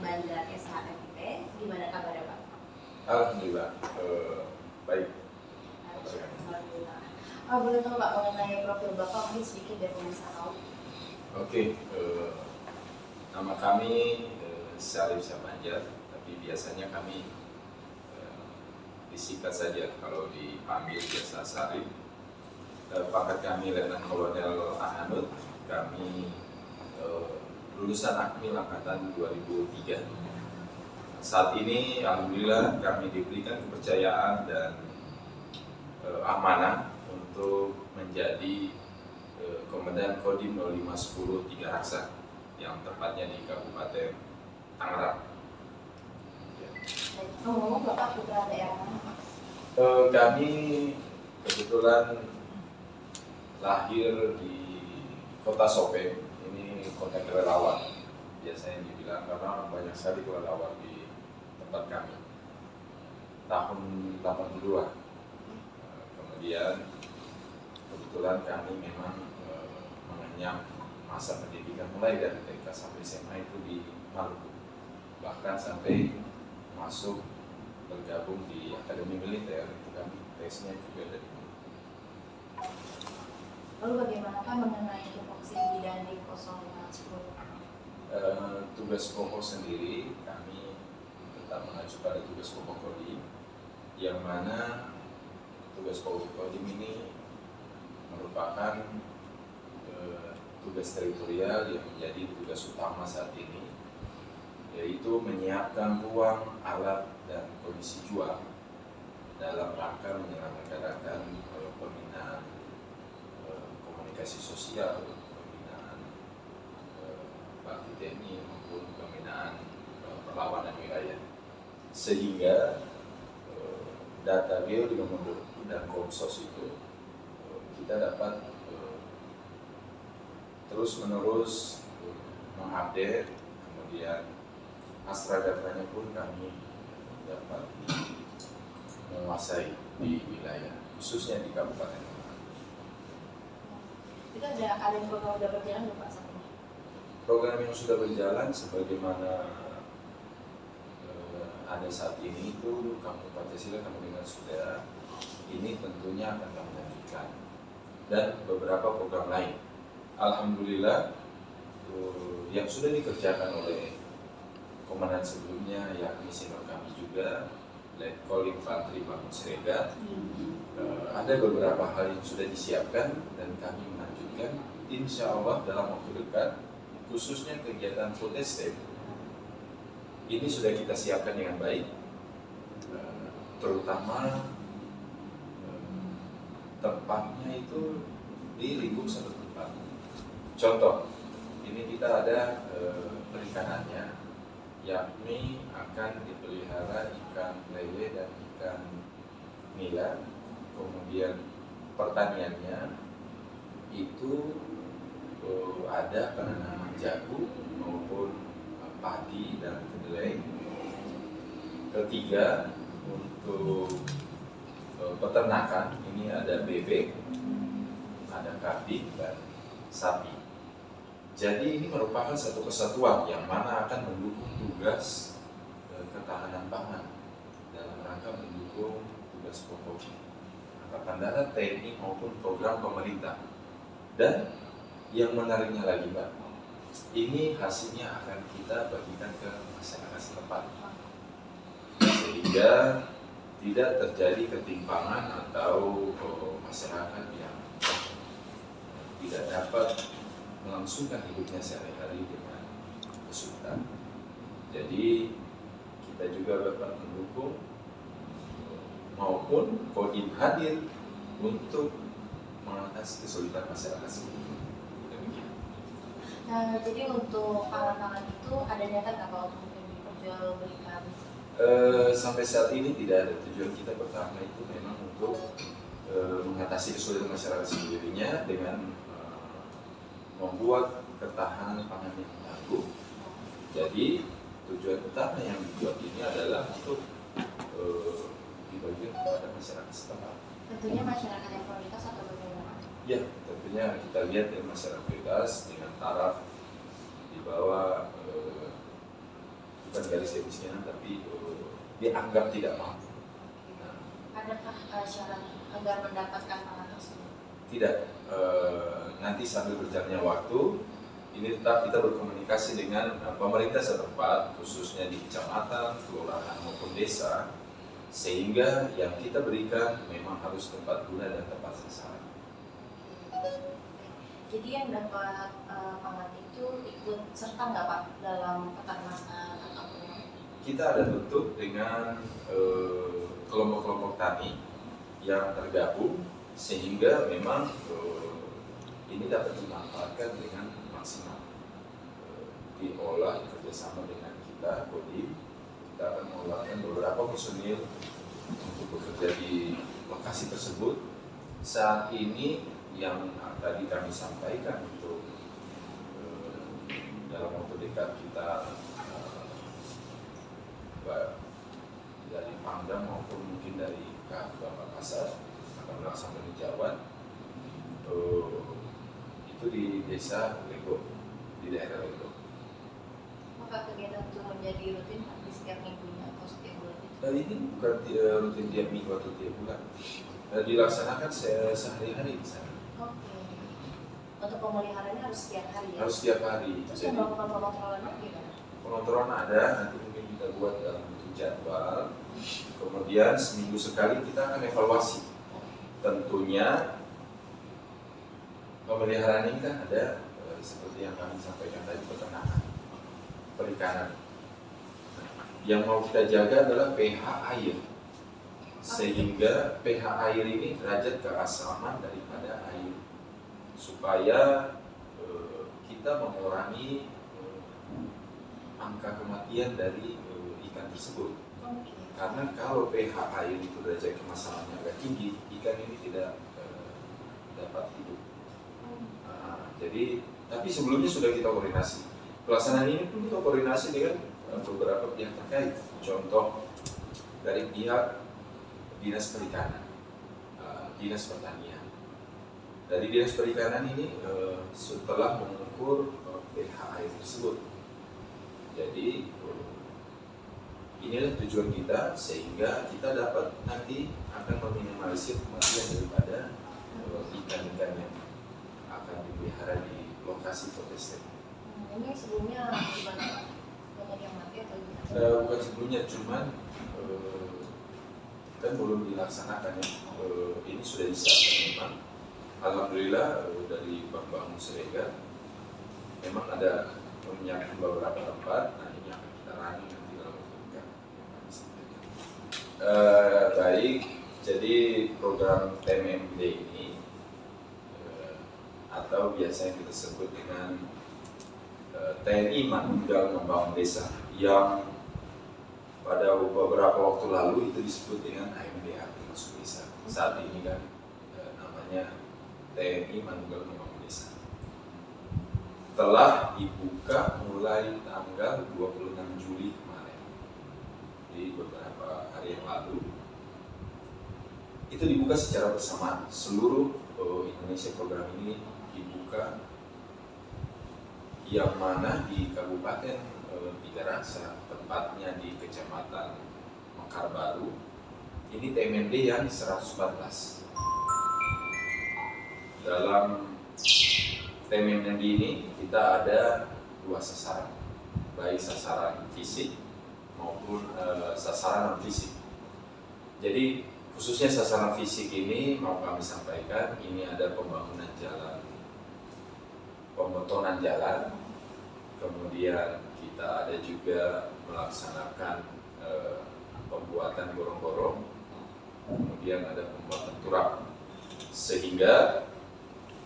Bandar SHMP. Gimana kabarnya Pak? Alhamdulillah, baik. Alhamdulillah. Boleh tahu Pak mengenai profil Bapak mungkin sedikit biar pemirsa tahu? Oke, nama kami Syarif Syahbanjar, tapi biasanya kami disingkat saja kalau dipanggil biasa Syarif. Pangkat kami Letnan Kolonel Ahanud, kami lulusan Akmil angkatan 2003. Saat ini alhamdulillah kami diberikan kepercayaan dan amanah untuk menjadi Komandan Kodim 0510 Tiga Raksa yang tepatnya di Kabupaten Tangerang. Ya. Ngomong Bapak putra daerah mana? Kami kebetulan lahir di Kota Sopeng, ini kota kelelawar biasanya dibilang karena banyak sekali kelelawar di tempat kami. Tahun 82, kemudian kebetulan kami memang mengenyam masa pendidikan mulai dari TK sampai SMA itu di Maluku, bahkan sampai masuk bergabung di Akademi Militer, itu kami tesnya juga dari Maluku. Lalu bagaimanakah mengenai tupoksi di Dandim 0510? Tugas pokok sendiri kami tetap mengacu pada tugas pokok Kodim, yang mana tugas pokok Kodim ini merupakan tugas teritorial yang menjadi tugas utama saat ini, yaitu menyiapkan ruang, alat, dan kondisi jual dalam rangka menyelenggarakan pembinaan komunikasi sosial, pembinaan bakti TNI maupun pembinaan perlawanan wilayah, sehingga data Geo di nomor dan Komsos itu kita dapat terus-menerus mengupdate, kemudian AstraDatanya pun kami dapat menguasai di wilayah, khususnya di Kabupaten. Itu ada program udah berjalan belum Pak saat ini? Program yang sudah berjalan sebagaimana ada saat ini itu Kampung Pancasila Kamu Dengan Saudara, ini tentunya akan kami lanjutkan, dan beberapa program lain. Alhamdulillah yang sudah dikerjakan oleh komandan sebelumnya, yakni senior kami juga, Letkol Infantri Bangun Siregar, ada beberapa hal yang sudah disiapkan dan kami melanjutkan, insya Allah dalam waktu dekat, khususnya kegiatan food estate ini sudah kita siapkan dengan baik, terutama tempatnya itu di lingkup satu tempat. Contoh, ini kita ada perikanannya, yakni akan dipelihara ikan lele dan ikan nila. Kemudian pertaniannya itu ada penanaman jagung maupun padi dan kedelai. Ketiga, untuk peternakan ini ada bebek, ada kambing dan sapi. Jadi ini merupakan satu kesatuan yang mana akan mendukung tugas ketahanan pangan dalam rangka mendukung tugas pokok Angkatan Darat, TNI maupun program pemerintah. Dan yang menariknya lagi Mbak, ini hasilnya akan kita bagikan ke masyarakat setempat, sehingga tidak terjadi ketimpangan atau masyarakat yang tidak dapat melangsungkan hidupnya sehari-hari dengan kesulitan. Jadi kita juga dapat mendukung maupun Kodim hadir untuk mengatasi kesulitan masyarakat sendiri. Demikian. Nah, jadi untuk pangan-pangan itu ada niatan nggak Pak untuk mungkin diperjualbelikan? Sampai saat ini tidak ada. Tujuan kita pertama itu memang untuk mengatasi kesulitan masyarakat sendirinya dengan membuat ketahanan pangan yang tangguh. Jadi tujuan utama yang dibuat ini adalah untuk dibagikan kepada masyarakat setempat. Tentunya masyarakat yang prioritas atau bagaimana? Ya, tentunya kita lihat dari masyarakat prioritas dengan taraf di bawah bukan garis kemiskinan tapi dianggap tidak mampu. Nah, adakah syarat agar mendapatkan pangan tersebut? tidak, nanti sambil berjalannya waktu ini tetap kita berkomunikasi dengan pemerintah setempat, khususnya di kecamatan, kelurahan maupun desa, sehingga yang kita berikan memang harus tepat guna dan tepat sasaran. Jadi yang dapat pangan itu ikut serta nggak Pak dalam peternakan ataupun? Kita ada bentuk dengan kelompok-kelompok tani yang tergabung, sehingga memang ini dapat dimanfaatkan dengan maksimal. Diolah kerjasama dengan kita, Kodim. Kita akan mengeluarkan beberapa personil untuk bekerja di lokasi tersebut. Saat ini yang tadi kami sampaikan untuk dalam waktu dekat kita dari Pangdam maupun mungkin dari Bapak Kasar akan melaksanakan peninjauan itu di desa Lego, di daerah Lego. Maka kegiatan itu menjadi rutin Pak, di setiap minggunya atau setiap bulan? Ini bukan rutin tiap minggu atau tiap bulan, dilaksanakan sehari-hari di sana. Oke. Untuk pemeliharaannya harus setiap hari ya? Harus setiap hari. Terus Jadi yang melakukan pengontrolannya gimana? pengontrolan ada, nanti mungkin kita buat dalam bentuk jadwal. Kemudian seminggu sekali kita akan evaluasi. Tentunya pemeliharaan ini kan ada seperti yang kami sampaikan tadi, peternakan, perikanan. Yang mau kita jaga adalah pH air, sehingga pH air ini derajat keasaman daripada air, supaya kita mengurangi angka kematian dari ikan tersebut. Oke. Karena kalau pH air itu derajat kemasalannya agak tinggi, ikan ini tidak dapat hidup. Jadi, tapi sebelumnya sudah kita koordinasi. Pelaksanaan ini pun kita koordinasi dengan beberapa pihak terkait. Contoh dari pihak Dinas Perikanan, Dinas Pertanian. Dari Dinas Perikanan ini setelah mengukur pH air tersebut. Jadi inilah tujuan kita, sehingga kita dapat nanti akan meminimalisir kematian daripada ikan-ikan yang akan dipelihara di lokasi protester. Ini sebelumnya gimana? Banyak yang mati atau gimana? Bukan sebelumnya, cuman kan belum dilaksanakan ya. Ini sudah disiapkan memang. Alhamdulillah dari Bank Bangun Siregar memang ada menyiapkan beberapa tempat. Nah, ini akan kita running nanti dalam waktu dekat. Baik, jadi program TMMD ini atau biasa yang kita sebut dengan TNI Manunggal Membangun Desa, yang pada beberapa waktu lalu itu disebut dengan AMDA Masuk Desa. Saat ini kan namanya TNI Manunggal Membangun Desa. Telah dibuka mulai tanggal 26 Juli kemarin, di beberapa hari yang lalu. Itu dibuka secara bersamaan. Seluruh Indonesia program ini dibuka, yang mana di Kabupaten Tigaraksa, tepatnya di Kecamatan Mekar Baru, ini TMMD yang 114. Dalam TMMD ini kita ada dua sasaran, baik sasaran fisik maupun sasaran non fisik. Jadi khususnya sasaran fisik ini mau kami sampaikan, ini ada pembangunan jalan, pemotongan jalan, kemudian kita ada juga melaksanakan pembuatan gorong-gorong, kemudian ada pembuatan turap, sehingga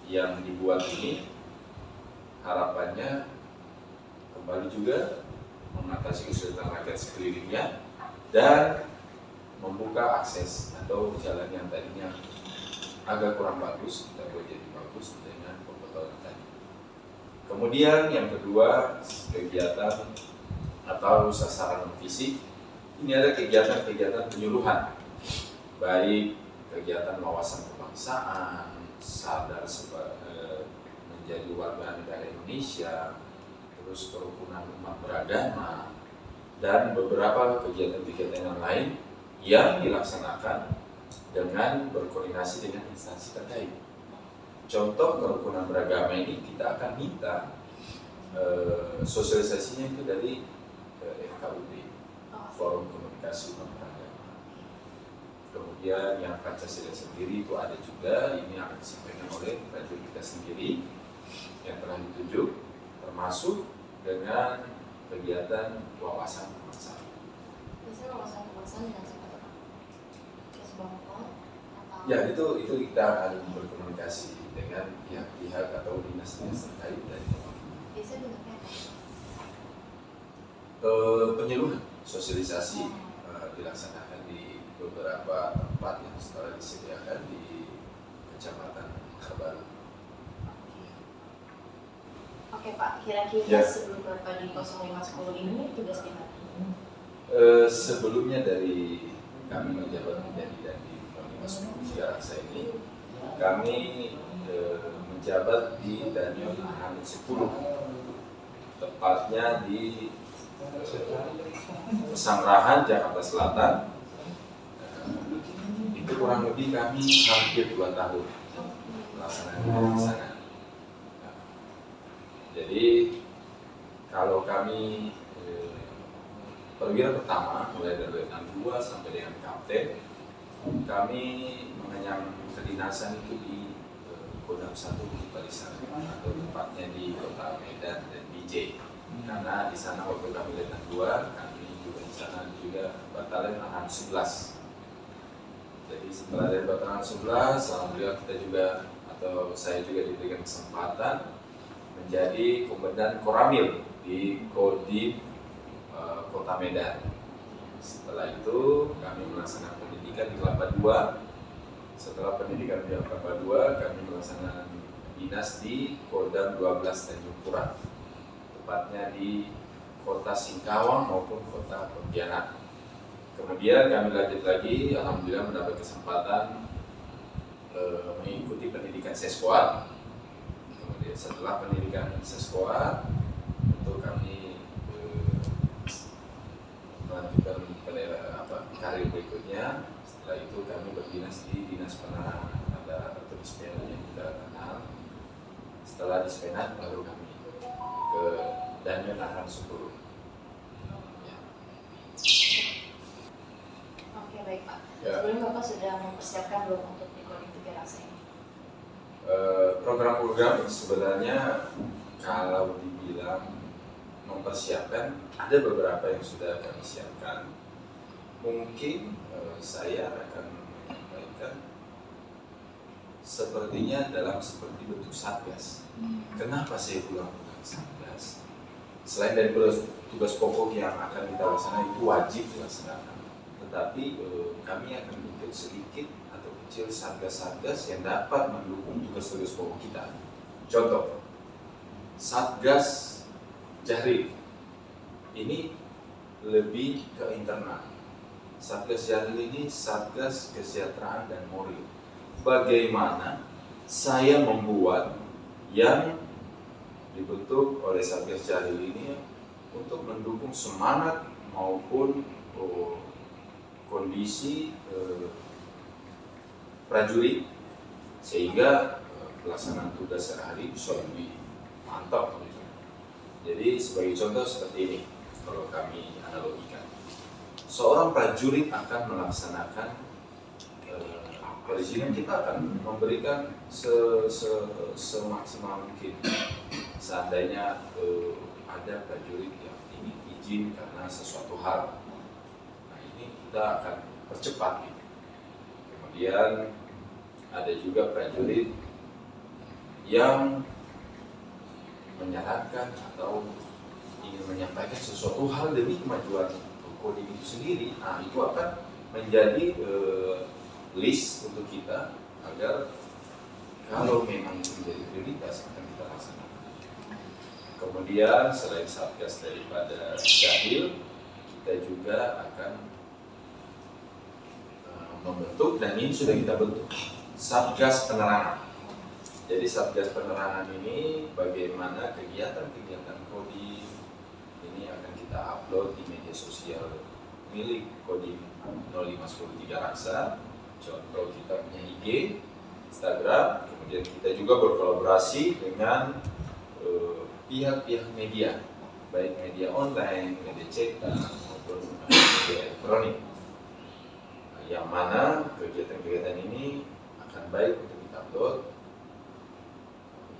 yang dibuat ini harapannya kembali juga mengatasi kesulitan rakyat sekelilingnya dan membuka akses atau jalan yang tadinya agak kurang bagus kita buat jadi bagus dengan pemotongan tadi. Kemudian yang kedua, kegiatan atau sasaran fisik, ini ada kegiatan-kegiatan penyuluhan, baik kegiatan wawasan kebangsaan, sadar menjadi warga negara Indonesia, terus kerukunan umat beragama, dan beberapa kegiatan-kegiatan yang lain yang dilaksanakan dengan berkoordinasi dengan instansi terkait. Contoh kerukunan beragama ini kita akan minta sosialisasinya itu dari FKUB, Forum Komunikasi Umat Beragama. Kemudian yang Pancasila sendiri itu ada juga, ini akan disampaikan oleh prajurit kita sendiri yang telah ditunjuk, termasuk dengan kegiatan wawasan kebangsaan. Biasanya wawasan kebangsaan dengan siapa Pak? Kesbangpol atau? Ya itu kita akan berkomunikasi dengan pihak-pihak atau dinas-dinas terkait dari Biasanya bentuknya apa? penyuluhan sosialisasi dilaksanakan di beberapa tempat yang setelah disediakan di Kecamatan Kabar. Oke Pak, kira-kira sebelum Bapak di 0510 ini tugas di mana? Sebelumnya dari kami menjabat menjadi dan di 0510 sekarang saya ini, kami menjabat di Danyon Hamid 10, tepatnya di Pesanggerahan, Jakarta Selatan. Itu kurang lebih kami hampir 2 tahun melaksanakan di sana. Jadi kalau kami perwira pertama mulai dari letnan 2 sampai dengan kapten, kami mengenyam kedinasan itu di Kodam 1 di Barisan atau tepatnya di Kota Medan dan DJ. Karena di sana waktu kami letnan 2, kami juga di sana juga Batalion Arhan 11. Jadi setelah dari Batalion 11, alhamdulillah kita juga atau saya juga diberikan kesempatan menjadi komandan Koramil di Kodim Kota Medan. Setelah itu kami melaksanakan pendidikan di Kelapa II. Setelah pendidikan di Kelapa II, kami melaksanakan dinas di Kodam 12 Tanjung Pura, tepatnya di Kota Singkawang maupun Kota Pontianak. Kemudian kami lanjut lagi, alhamdulillah mendapat kesempatan mengikuti pendidikan Seskoat. Kemudian setelah pendidikan Seskoat, tentu kami melanjutkan karir berikutnya. Setelah itu kami berdinas di Dinas Penerangan Angkatan Darat atau Dispenat yang kita kenal. Setelah Dispenat baru kami ke Danyon Arhan 10. Oke baik Pak. Ya. Sebelum Bapak sudah mempersiapkan belum untuk di Kodim 3 rasa ini? Program-program sebenarnya kalau dibilang mempersiapkan, ada beberapa yang sudah kami siapkan. Mungkin saya akan menyampaikan sepertinya seperti bentuk satgas. Kenapa saya ulang-ulang satgas? Selain dari tugas pokok yang akan kita laksanakan itu wajib dilaksanakan, tetapi kami akan bentuk sedikit atau kecil satgas-satgas yang dapat mendukung tugas-tugas pokok kita. Contoh, satgas Jahril ini lebih ke internal. Satgas Jahril ini satgas kesejahteraan dan moral. Bagaimana saya membuat yang dibentuk oleh Satgas Jahril ini untuk mendukung semangat maupun kondisi prajurit sehingga pelaksanaan tugas sehari bisa lebih mantap. Jadi sebagai contoh seperti ini, kalau kami analogikan, seorang prajurit akan melaksanakan perizinan, kita akan memberikan semaksimal mungkin. Seandainya ada prajurit yang ingin izin karena sesuatu hal, nah ini kita akan percepat. Kemudian ada juga prajurit yang menyarankan atau ingin menyampaikan sesuatu hal demi kemajuan Kodim itu sendiri. Nah itu akan menjadi list untuk kita agar kalau memang menjadi prioritas akan kita laksanakan. Kemudian selain satgas daripada Jahril, kita juga akan membentuk, dan ini sudah kita bentuk, Satgas Penerangan. Jadi Satgas Penerangan ini bagaimana kegiatan-kegiatan Kodim ini akan kita upload di media sosial milik Kodim 0510 Tiga Raksa. Contoh kita punya IG, Instagram, kemudian kita juga berkolaborasi dengan pihak-pihak media, baik media online, media cetak maupun media elektronik. Yang mana kegiatan-kegiatan ini akan baik untuk kita upload,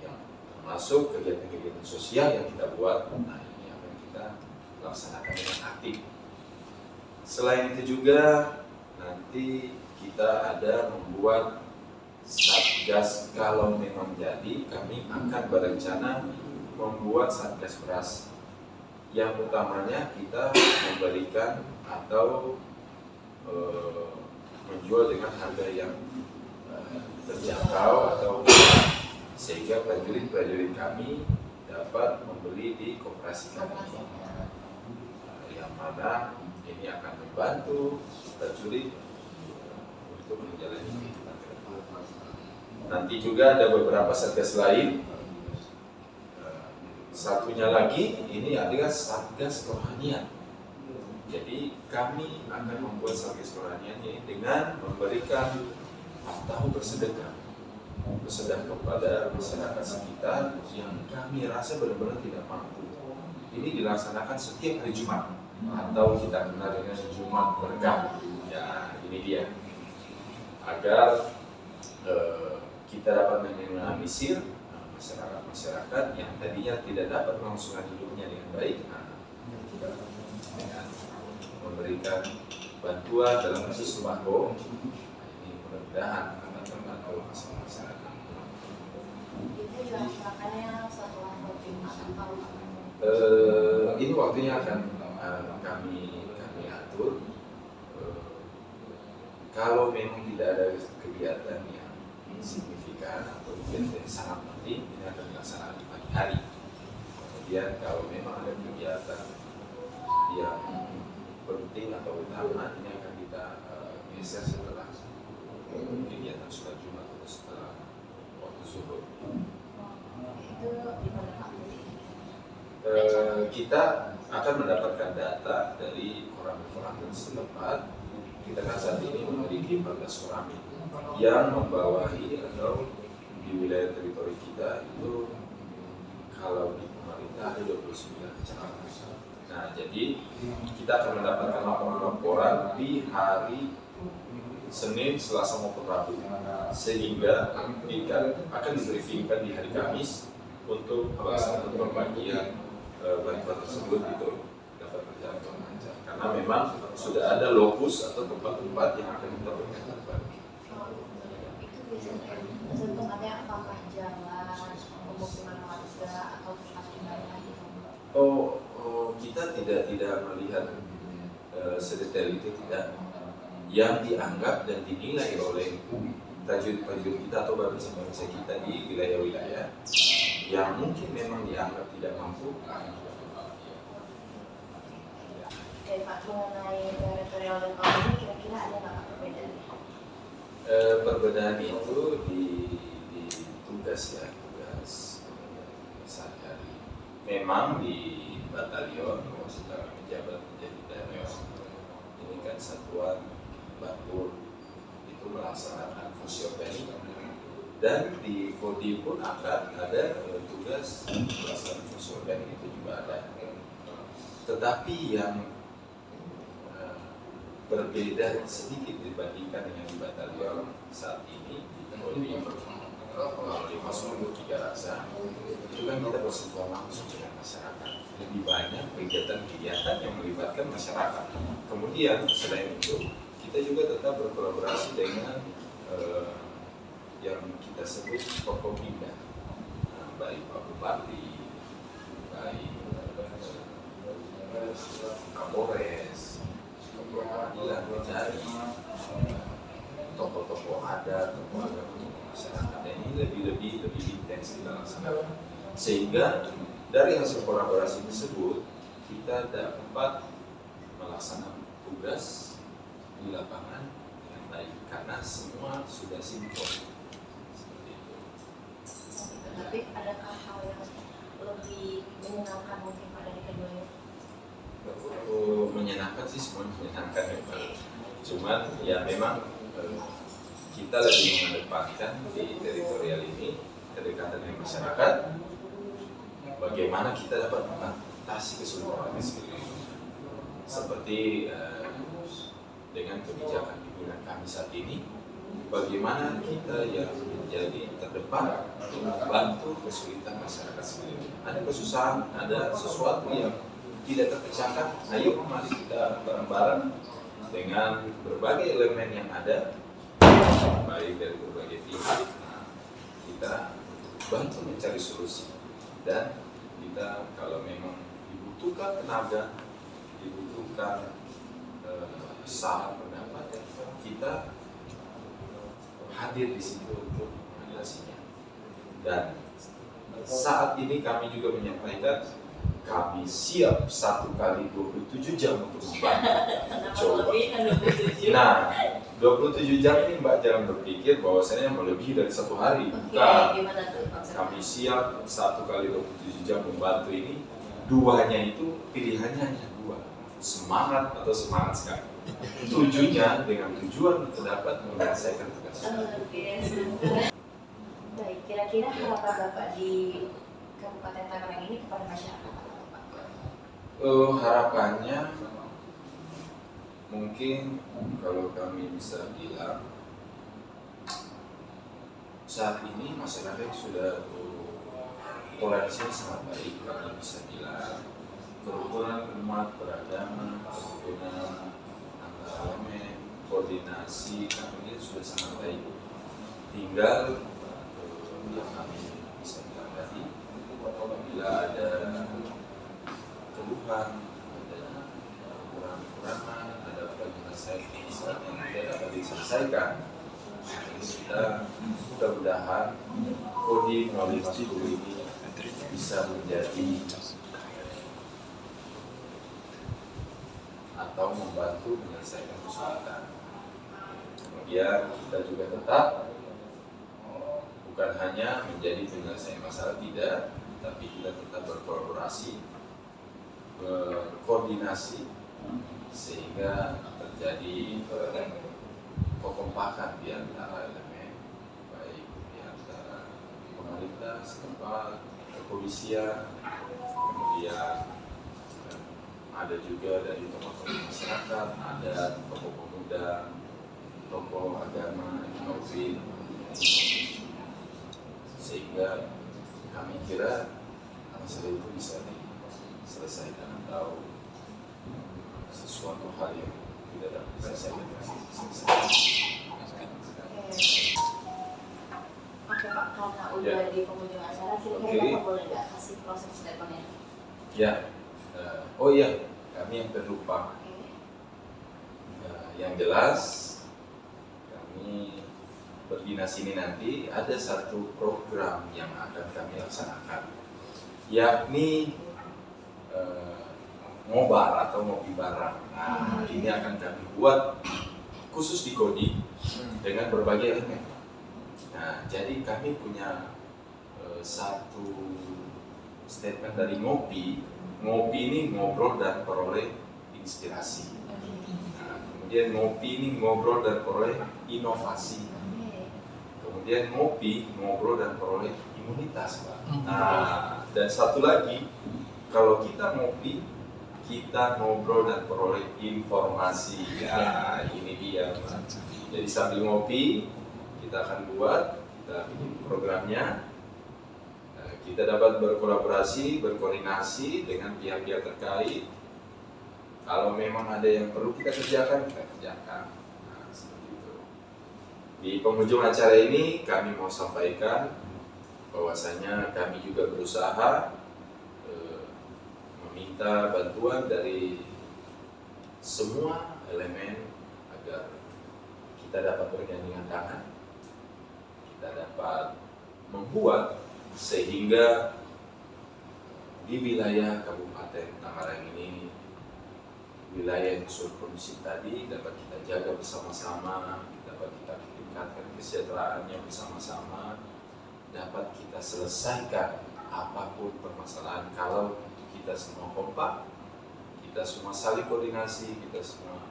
yang termasuk kegiatan-kegiatan sosial yang kita buat. Nah, ini akan kita laksanakan dengan aktif. Selain itu juga nanti kita ada membuat satgas. Kalau memang jadi, kami akan berencana membuat satgas beras. Yang utamanya kita memberikan atau menjual dengan harga yang terjangkau atau sehingga prajurit-prajurit kami dapat membeli di koperasi kami. Yang mana ini akan membantu prajurit untuk menjalani kehidupan ke depan. Nanti juga ada beberapa satgas lain. Satunya lagi ini adalah satgas kerohanian. Jadi kami akan membuat satgas kerohanian ini dengan memberikan atau bersedekah kepada masyarakat sekitar yang kami rasa benar-benar tidak mampu. Ini dilaksanakan setiap hari Jumat atau kita kenal dengan Jumat Berkah. Ya, ini dia. Agar kita dapat meminimalisir masyarakat yang tadinya tidak dapat melangsungkan hidupnya dengan baik, dengan memberikan bantuan dalam kasus sembako. Ini mudah-mudahan akan membantu masyarakat. Itu dilaksanakannya setelah Jumat atau ini waktunya akan kami atur. Kalau memang tidak ada kegiatan yang signifikan atau kegiatan yang sangat penting, ini akan dilaksanakan di pagi hari. Kemudian kalau memang ada kegiatan yang penting atau utama, ini akan kita geser setelah kegiatan sholat Jumat atau setelah waktu zuhur. itu di mana Pak? Kita akan mendapatkan data dari koramil setempat. Kita kan saat ini memiliki 14 koramil yang membawahi atau di wilayah teritori kita itu kalau di pemerintah ada 29 kecamatan. Nah, jadi kita akan mendapatkan laporan-laporan di hari Senin, Selasa maupun Rabu, sehingga akan dibriefingkan di hari Kamis untuk pelaksanaan pembagian bantuan tersebut itu dapat berjalan dengan lancar. Karena memang sudah ada lokus atau tempat-tempat yang akan kita berikan bantuan. Itu biasanya tempatnya apakah jalan, pemukiman warga atau tempat tinggalnya gitu? Kita tidak melihat sedetail itu, tidak. Yang dianggap dan dinilai oleh prajurit-prajurit kita atau bangsa-bangsa kita di wilayah-wilayah yang mungkin memang dianggap tidak mampu. Oke Pak, mengenai teritorial dan kalau ini kira-kira ada nggak perbedaan? Perbedaan itu di tugas ya, tugas sehari-hari. Memang di batalion setelah menjabat menjadi TNS ini kan satuan Batur itu melaksanakan fungsi organik, dan di Kodim pun akan ada tugas melaksanakan fungsi organik itu juga ada. Tetapi yang berbeda sedikit dibandingkan dengan di batalion saat ini di Kodim 0510 Tiga Raksa, itu kan kita bersentuhan langsung dengan masyarakat. Lebih banyak kegiatan-kegiatan yang melibatkan masyarakat. Kemudian selain itu kita juga tetap berkolaborasi dengan yang kita sebut Forkopimda, baik Pak Bupati, baik Kapolres, Ketua Pengadilan, Kejari, tokoh-tokoh adat, tokoh agama, masyarakat. Dan ini lebih intens kita laksanakan, sehingga dari hasil kolaborasi tersebut kita dapat melaksanakan tugas di lapangan dengan baik karena semua sudah sinkron. Seperti itu. Tapi adakah hal yang lebih menyenangkan mungkin Pak dari keduanya? menyenangkan sih, semua menyenangkan ya Pak. Cuman ya memang kita lebih mengedepankan di teritorial ini kedekatan dengan masyarakat, bagaimana kita dapat mengatasi kesulitan seperti dengan kebijakan pimpinan kami saat ini, bagaimana kita yang menjadi terdepan untuk membantu kesulitan masyarakat sekeliling. Ada kesusahan, ada sesuatu yang tidak terpecahkan, ayo mari kita bareng-bareng dengan berbagai elemen yang ada, baik dari berbagai pihak, kita bantu mencari solusi. Dan kita kalau memang dibutuhkan tenaga, dibutuhkan saran pendapat, kita hadir di situ untuk menjelaskannya. Dan saat ini kami juga menyampaikan kami siap 1 kali 27 jam untuk membantu. Coba. Nah, 27 jam ini Mbak jangan berpikir bahwasanya melebihi dari 1 hari. Bukan. Kami siap 1 kali 27 jam membantu ini. Duanya itu pilihannya hanya 2. Semangat atau semangat sekali. Tujuannya dengan tujuan untuk dapat menyelesaikan tugas. Baik, kira-kira harapan Bapak di Kabupaten Tangerang ini kepada masyarakat apa Pak? Harapannya mungkin kalau kami bisa bilang saat ini masyarakat sudah toleransinya sangat baik, kami bisa bilang kerukunan umat beragama, kerukunan antar elemen, koordinasi kami sudah sangat baik. Tinggal yang kami bisa bilang tadi, apabila ada keluhan, ada kekurangan, ada penyelesaian yang tidak dapat diselesaikan, kita mudah-mudahan Kodim melalui Mas Guru ini bisa menjadi atau membantu menyelesaikan kesulitan. Kemudian kita juga tetap bukan hanya menjadi penyelesaian masalah, tidak, tapi kita tetap berkolaborasi, berkoordinasi sehingga terjadi kekompakan di antara elemen, baik di antara pemerintah setempat, kepolisian, kemudian ada juga dari tokoh-tokoh masyarakat, ada tokoh pemuda, tokoh agama, ekonomi, sehingga kami kira masalah itu bisa diselesaikan atau sesuatu hal yang tidak dapat diselesaikan. Oke Pak, karena udah di penghujung acara, kira-kira Bapak boleh nggak kasih proses statementnya? Ya, oh iya, kami yang terlupa. Yang jelas, kami berdinas ini nanti ada satu program yang akan kami laksanakan, yakni ngobar atau ngopi bareng. Nah, ini akan kami buat khusus di Kodim dengan berbagai elemen. Nah, jadi kami punya satu statement dari ngopi. Ngopi ini ngobrol dan peroleh inspirasi. Nah, kemudian ngopi ini ngobrol dan peroleh inovasi. Kemudian ngopi ngobrol dan peroleh imunitas, Pak. Nah, dan satu lagi, kalau kita ngopi, kita ngobrol dan peroleh informasi. Ya, ini dia, Pak. Jadi sambil ngopi, kita akan buat, kita bikin programnya. Kita dapat berkolaborasi, berkoordinasi dengan pihak-pihak terkait. Kalau memang ada yang perlu kita kerjakan, kita kerjakan. Nah, seperti itu. Di penghujung acara ini kami mau sampaikan bahwasanya kami juga berusaha meminta bantuan dari semua elemen agar kita dapat bergandengan tangan, kita dapat membuat sehingga di wilayah Kabupaten Tangerang ini, wilayah yang sudah kondusif tadi dapat kita jaga bersama-sama, dapat kita tingkatkan kesejahteraannya bersama-sama, dapat kita selesaikan apapun permasalahan kalau kita semua kompak, kita kita semua saling koordinasi, kita semua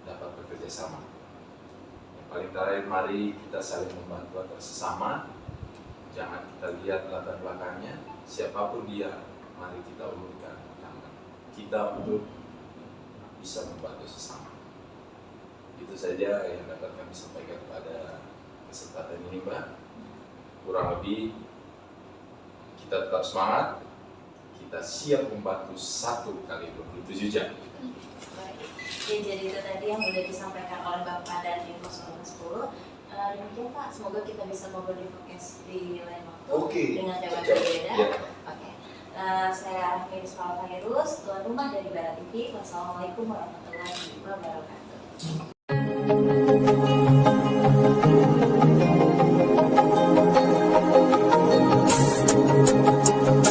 dapat bekerja sama. Yang paling terakhir, mari kita saling membantu antar sesama. Jangan kita lihat latar belakangnya, siapapun dia, mari kita ulurkan tangan kita untuk bisa membantu sesama. Itu saja yang dapat kami sampaikan pada kesempatan ini, Mbak. Kurang lebih kita tetap semangat, kita siap membantu 1 kali 27 jam. Baik. Ya, jadi itu tadi yang sudah disampaikan oleh Bapak dan Info 10. Demikian Pak, semoga kita bisa ngobrol di podcast di lain waktu dengan tema berbeda. Ya. Oke. Saya Miris Palapa Herus, tuan rumah dari Barat TV. Wassalamualaikum warahmatullahi wabarakatuh.